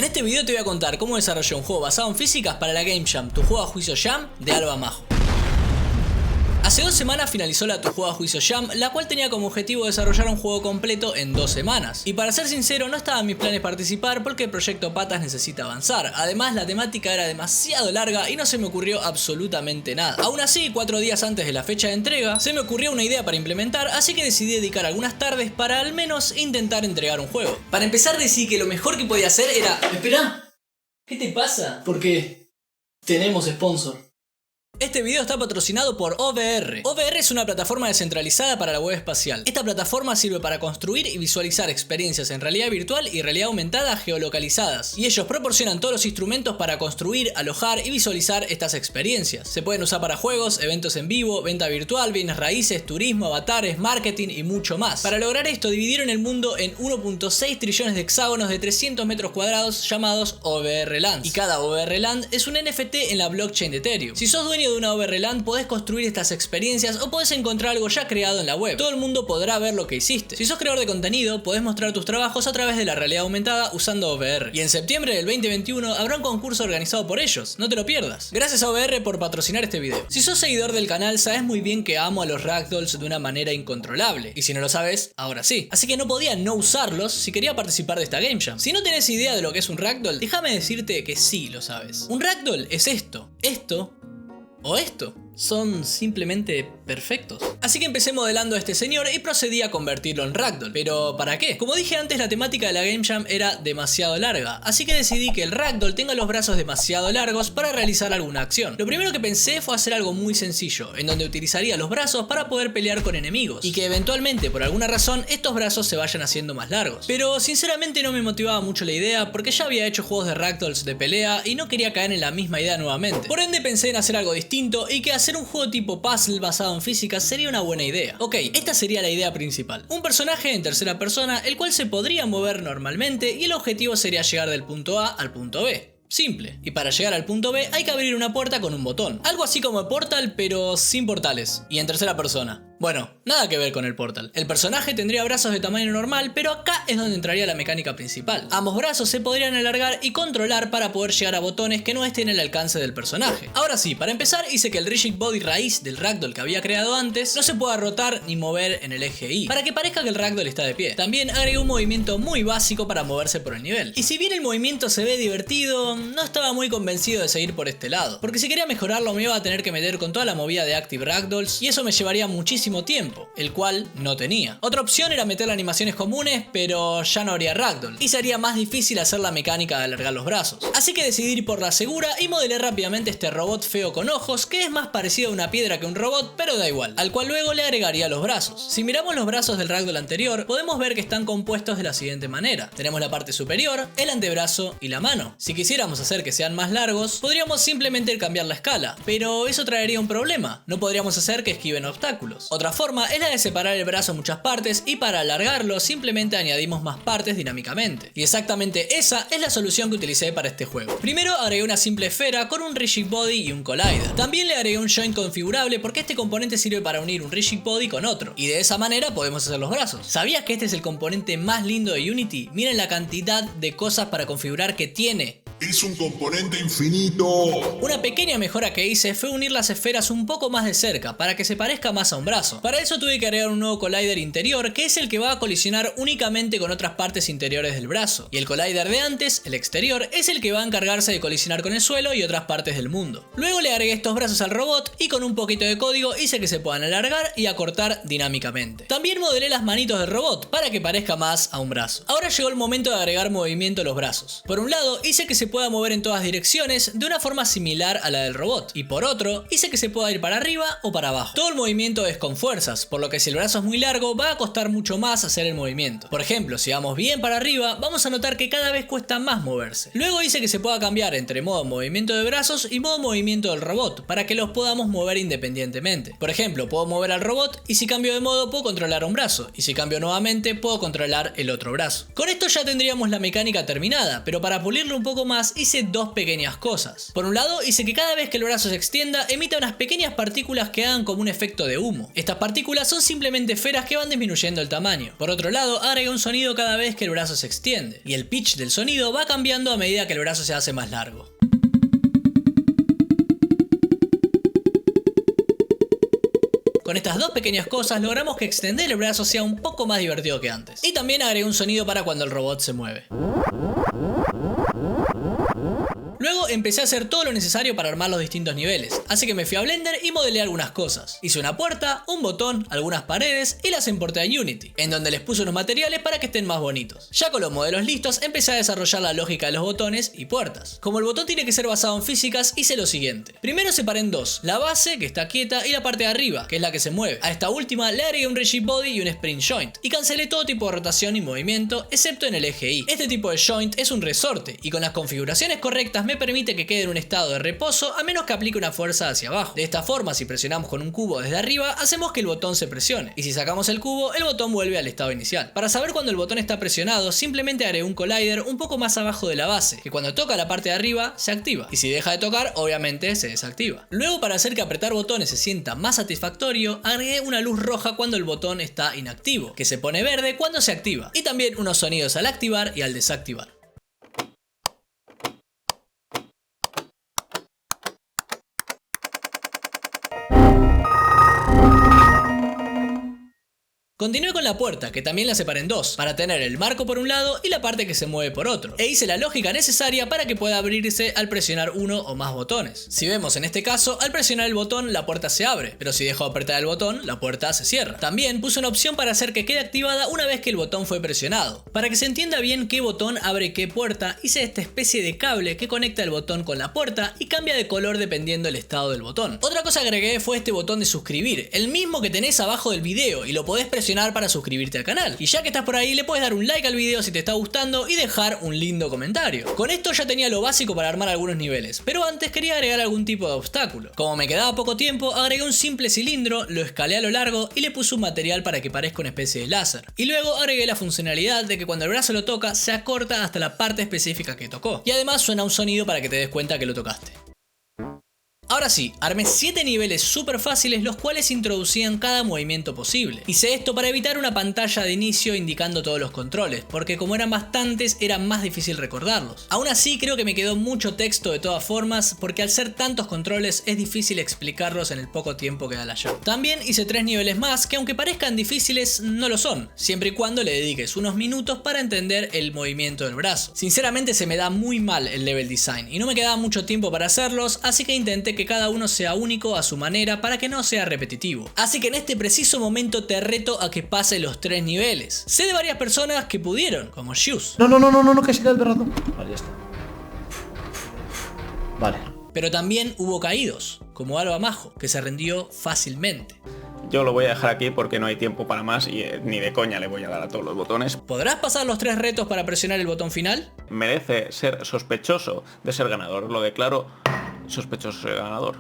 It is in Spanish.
En este video te voy a contar cómo desarrollé un juego basado en físicas para la Game Jam, Tu Juego a Juicio Jam, de Alba Majo. Hace 2 semanas finalizó la Tu Juego a Juicio Jam, la cual tenía como objetivo desarrollar un juego completo en 2 semanas. Y para ser sincero, no estaba en mis planes participar porque el proyecto Patas necesita avanzar. Además, la temática era demasiado larga y no se me ocurrió absolutamente nada. Aún así, 4 días antes de la fecha de entrega, se me ocurrió una idea para implementar, así que decidí dedicar algunas tardes para al menos intentar entregar un juego. Para empezar, decidí que lo mejor que podía hacer era... Espera, ¿qué te pasa? Porque tenemos sponsor. Este video está patrocinado por OVR. OVR es una plataforma descentralizada para la web espacial. Esta plataforma sirve para construir y visualizar experiencias en realidad virtual y realidad aumentada geolocalizadas. Y ellos proporcionan todos los instrumentos para construir, alojar y visualizar estas experiencias. Se pueden usar para juegos, eventos en vivo, venta virtual, bienes raíces, turismo, avatares, marketing y mucho más. Para lograr esto, dividieron el mundo en 1.6 trillones de hexágonos de 300 metros cuadrados llamados OVR Lands. Y cada OVR Land es un NFT en la blockchain de Ethereum. Si sos dueño de una OVR Land, podés construir estas experiencias o podés encontrar algo ya creado en la web. Todo el mundo podrá ver lo que hiciste. Si sos creador de contenido, podés mostrar tus trabajos a través de la realidad aumentada usando OVR. Y en septiembre del 2021 habrá un concurso organizado por ellos, no te lo pierdas. Gracias a OVR por patrocinar este video. Si sos seguidor del canal, sabes muy bien que amo a los ragdolls de una manera incontrolable. Y si no lo sabes, ahora sí. Así que no podía no usarlos si quería participar de esta Game Jam. Si no tenés idea de lo que es un ragdoll, déjame decirte que sí lo sabes. Un ragdoll es esto o esto. Son simplemente perfectos. Así que empecé modelando a este señor y procedí a convertirlo en ragdoll. ¿Pero para qué? Como dije antes, la temática de la Game Jam era demasiado larga, así que decidí que el ragdoll tenga los brazos demasiado largos para realizar alguna acción. Lo primero que pensé fue hacer algo muy sencillo, en donde utilizaría los brazos para poder pelear con enemigos, y que eventualmente, por alguna razón, estos brazos se vayan haciendo más largos. Pero sinceramente no me motivaba mucho la idea, porque ya había hecho juegos de ragdolls de pelea y no quería caer en la misma idea nuevamente. Por ende pensé en hacer algo distinto y que hacer un juego tipo puzzle basado en física sería una buena idea. Ok, esta sería la idea principal. Un personaje en tercera persona, el cual se podría mover normalmente y el objetivo sería llegar del punto A al punto B. Simple. Y para llegar al punto B hay que abrir una puerta con un botón. Algo así como Portal, pero sin portales. Y en tercera persona. Bueno, nada que ver con el Portal. El personaje tendría brazos de tamaño normal, pero acá es donde entraría la mecánica principal. Ambos brazos se podrían alargar y controlar para poder llegar a botones que no estén al alcance del personaje. Ahora sí, para empezar hice que el Rigid Body raíz del ragdoll que había creado antes no se pueda rotar ni mover en el eje Y, para que parezca que el ragdoll está de pie. También agregué un movimiento muy básico para moverse por el nivel. Y si bien el movimiento se ve divertido, no estaba muy convencido de seguir por este lado, porque si quería mejorarlo me iba a tener que meter con toda la movida de Active Ragdolls y eso me llevaría muchísimo tiempo, el cual no tenía. Otra opción era meterle animaciones comunes, pero ya no habría ragdoll y sería más difícil hacer la mecánica de alargar los brazos. Así que decidí ir por la segura y modelé rápidamente este robot feo con ojos, que es más parecido a una piedra que un robot, pero da igual, al cual luego le agregaría los brazos. Si miramos los brazos del ragdoll anterior, podemos ver que están compuestos de la siguiente manera. Tenemos la parte superior, el antebrazo y la mano. Si quisiéramos hacer que sean más largos, podríamos simplemente cambiar la escala, pero eso traería un problema. No podríamos hacer que esquiven obstáculos. Otra forma es la de separar el brazo en muchas partes y para alargarlo simplemente añadimos más partes dinámicamente. Y exactamente esa es la solución que utilicé para este juego. Primero agregué una simple esfera con un Rigid Body y un Collider. También le agregué un Joint configurable porque este componente sirve para unir un Rigid Body con otro. Y de esa manera podemos hacer los brazos. ¿Sabías que este es el componente más lindo de Unity? Miren la cantidad de cosas para configurar que tiene. Es un componente infinito. Una pequeña mejora que hice fue unir las esferas un poco más de cerca para que se parezca más a un brazo. Para eso tuve que agregar un nuevo collider interior que es el que va a colisionar únicamente con otras partes interiores del brazo. Y el collider de antes, el exterior, es el que va a encargarse de colisionar con el suelo y otras partes del mundo. Luego le agregué estos brazos al robot y con un poquito de código hice que se puedan alargar y acortar dinámicamente. También modelé las manitos del robot para que parezca más a un brazo. Ahora llegó el momento de agregar movimiento a los brazos. Por un lado hice que se pueda mover en todas direcciones de una forma similar a la del robot, y por otro hice que se pueda ir para arriba o para abajo. Todo el movimiento es con fuerzas, por lo que si el brazo es muy largo va a costar mucho más hacer el movimiento. Por ejemplo, si vamos bien para arriba vamos a notar que cada vez cuesta más moverse. Luego hice que se pueda cambiar entre modo movimiento de brazos y modo movimiento del robot para que los podamos mover independientemente. Por ejemplo, puedo mover al robot y si cambio de modo puedo controlar un brazo, y si cambio nuevamente puedo controlar el otro brazo. Con esto ya tendríamos la mecánica terminada, pero para pulirlo un poco más más hice dos pequeñas cosas. Por un lado, hice que cada vez que el brazo se extienda emita unas pequeñas partículas que hagan como un efecto de humo. Estas partículas son simplemente esferas que van disminuyendo el tamaño. Por otro lado, agregué un sonido cada vez que el brazo se extiende, y el pitch del sonido va cambiando a medida que el brazo se hace más largo. Con estas dos pequeñas cosas logramos que extender el brazo sea un poco más divertido que antes. Y también agregué un sonido para cuando el robot se mueve. Luego empecé a hacer todo lo necesario para armar los distintos niveles, así que me fui a Blender y modelé algunas cosas. Hice una puerta, un botón, algunas paredes y las importé a Unity, en donde les puse unos materiales para que estén más bonitos. Ya con los modelos listos empecé a desarrollar la lógica de los botones y puertas. Como el botón tiene que ser basado en físicas, hice lo siguiente. Primero separé en dos, la base, que está quieta, y la parte de arriba, que es la que se mueve. A esta última le agregué un rigid body y un spring joint, y cancelé todo tipo de rotación y movimiento, excepto en el eje Y. Este tipo de joint es un resorte, y con las configuraciones correctas me permite que quede en un estado de reposo a menos que aplique una fuerza hacia abajo. De esta forma, si presionamos con un cubo desde arriba, hacemos que el botón se presione, y si sacamos el cubo, el botón vuelve al estado inicial. Para saber cuando el botón está presionado, simplemente agregué un collider un poco más abajo de la base, que cuando toca la parte de arriba, se activa, y si deja de tocar, obviamente se desactiva. Luego, para hacer que apretar botones se sienta más satisfactorio, agregué una luz roja cuando el botón está inactivo, que se pone verde cuando se activa, y también unos sonidos al activar y al desactivar. Continué con la puerta, que también la separé en dos, para tener el marco por un lado y la parte que se mueve por otro, e hice la lógica necesaria para que pueda abrirse al presionar uno o más botones. Si vemos en este caso, al presionar el botón la puerta se abre, pero si dejo de apretar el botón, la puerta se cierra. También puse una opción para hacer que quede activada una vez que el botón fue presionado. Para que se entienda bien qué botón abre qué puerta, hice esta especie de cable que conecta el botón con la puerta y cambia de color dependiendo del estado del botón. Otra cosa que agregué fue este botón de suscribir, el mismo que tenés abajo del video, y lo podés presionar para suscribirte al canal. Y ya que estás por ahí, le puedes dar un like al video si te está gustando y dejar un lindo comentario. Con esto ya tenía lo básico para armar algunos niveles, pero antes quería agregar algún tipo de obstáculo. Como me quedaba poco tiempo, agregué un simple cilindro, lo escalé a lo largo y le puse un material para que parezca una especie de láser. Y luego agregué la funcionalidad de que cuando el brazo lo toca, se acorta hasta la parte específica que tocó. Y además suena un sonido para que te des cuenta que lo tocaste. Ahora sí, armé 7 niveles súper fáciles, los cuales introducían cada movimiento posible. Hice esto para evitar una pantalla de inicio indicando todos los controles, porque como eran bastantes era más difícil recordarlos. Aún así creo que me quedó mucho texto de todas formas, porque al ser tantos controles es difícil explicarlos en el poco tiempo que da la llave. También hice 3 niveles más que aunque parezcan difíciles no lo son, siempre y cuando le dediques unos minutos para entender el movimiento del brazo. Sinceramente se me da muy mal el level design y no me quedaba mucho tiempo para hacerlos, así que intenté que cada uno sea único a su manera para que no sea repetitivo. Así que en este preciso momento te reto a que pase los 3 niveles. Sé de varias personas que pudieron, como Shoes. No, que se cae el rato. Vale, ya está. Vale. Pero también hubo caídos, como Alba Majo, que se rindió fácilmente. Yo lo voy a dejar aquí porque no hay tiempo para más y ni de coña le voy a dar a todos los botones. ¿Podrás pasar los 3 retos para presionar el botón final? Merece ser sospechoso de ser ganador. Lo declaro sospechoso de ganador.